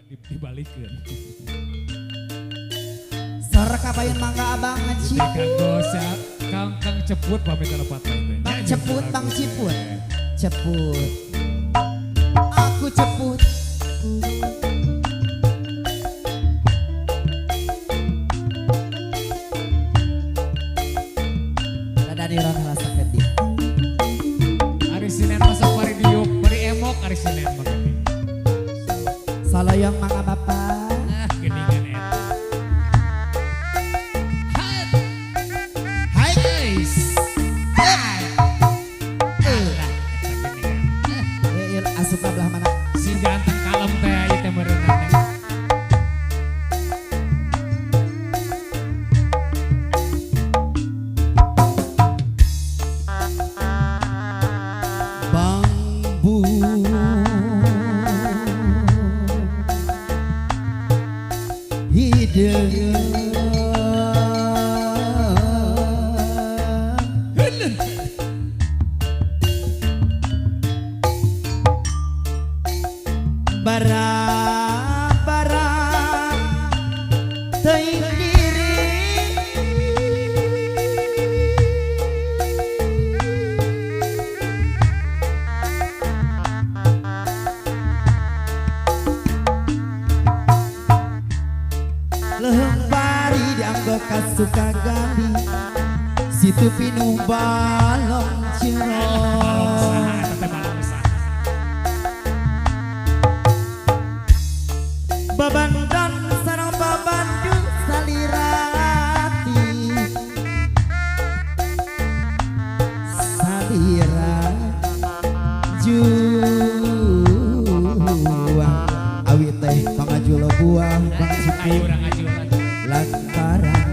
dibalikeun. Sorek kabayan mangga abang ngeciput. Kanggo Kang Ceput pamit lepat teh. Bang Ceput, Bang Ciput. Ceput. Aku ceput. Dadani ron rasa kedip. Ari Senin masuk pari diuk, pari emok ari Senin magani. Saloyong mangga bapak. Nah, geningan eta. Hai. Guys. Asup belah mana? Si ganteng kalem teh ieu teh meureunna teh. Bambu barang-barang teuing diri leuheung bari dianggo kasuka gali situ pinuh balong cirong babandon sareng babandung salirati salira juang awi teh pangajulo buah bang ciput lantaran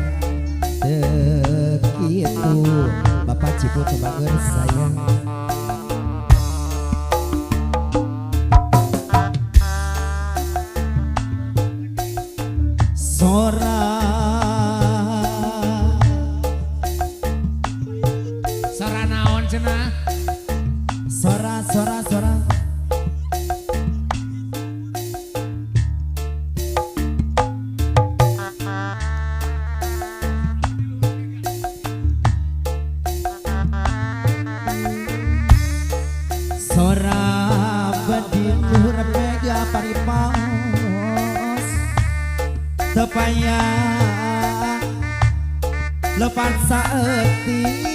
teu kitu bapak ciput sebagai sayang sora naon cenah? sora sora badiluhur mega paripaos tepaya lepat saeutik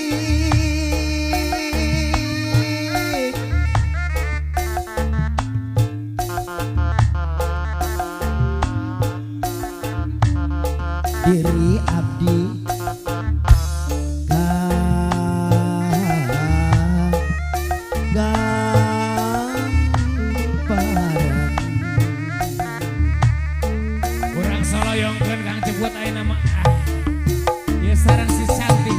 diri abdi Urang soloyongkeun Kang Ceput aya nama ieu sareng si Santi.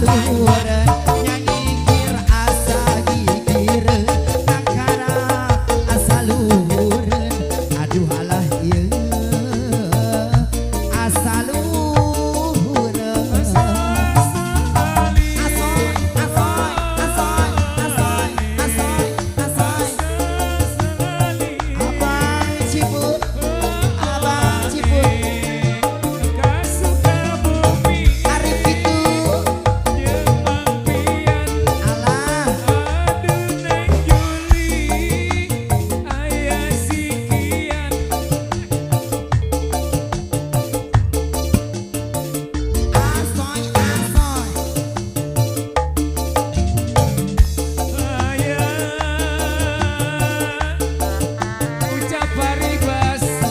luhureun nyangikir asa gigireun nangkara asa luhureun aduh alah ieu asa luhureun asoy asoy asoy asoy asoy asoy abang ciput Arif itu alah asoy asoy Ucap paribasa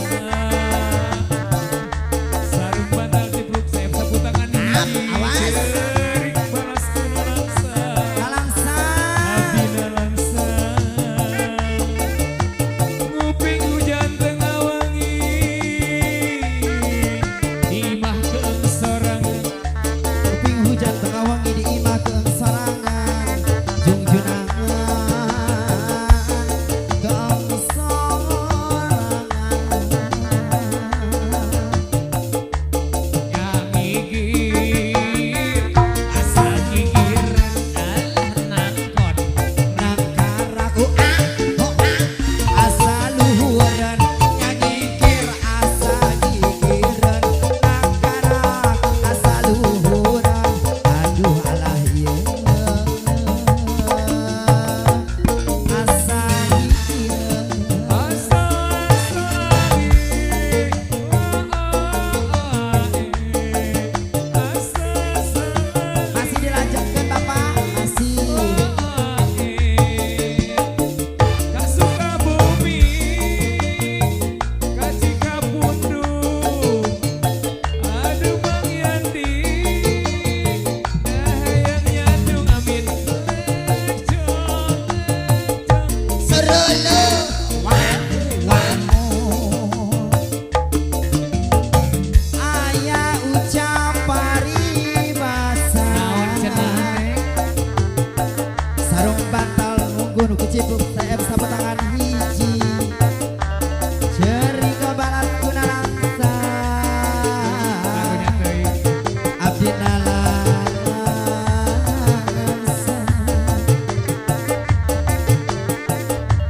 sarung bantal cipluk sayap sapu tangan hiji awas. ceuring balas kuno langsa kalangsa abdina langsa nguping hujan tengah wangi imah keung sorangan kuping hujan tengah wangi di imah keung sorangan jungjunangan keung sorangan yang gigir asa gigiran nangkon nangkaraku asa luhureun nyangikir asa gigireun nangkara asa luhureun aduh alah ieu asa gigireun asa masih dilanjutkan Bapak masih Kak Sukabumi, Kak Cikapundung, aduh Mang Yandi, yang nyandung amin, serele aya ucap paribasa sarung bantal nunggu nu kecipluk sayap sapu tangan hiji ceri kebalat kuna langsa lagunya teuing. abdina langsa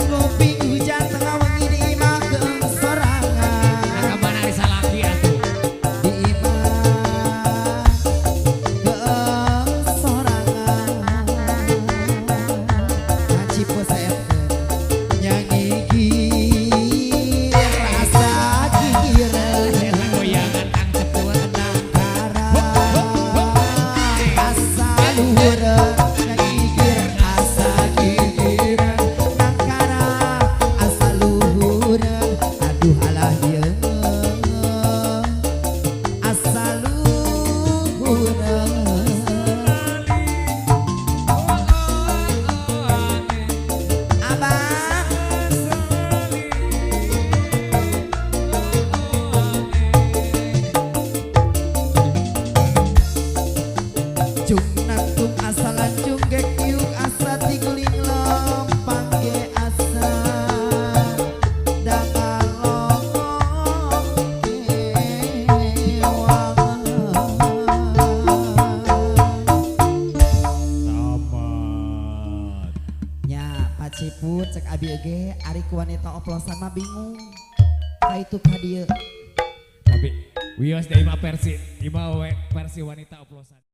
kuping hujan tengah wengi di imah keung sorangan Nakaban ari salaki atuh. di imah keung sorangan ngacipo sayap nyangigir rasa gigireun Eta goyangan Kang Ketua. nangkara asa luhureun nyangigir asa gigireun nangkara asa luhureun aduh alah ieu asa luhureun abang cung nangtung asa lancung gek yuk asa tiguling lempang ge asa dangalong Tamat. nya paciput cek abi ge ari ku wanita oplosan mah bingung kaitu ka dieu Tapi wios da ima versi wanita oplosan.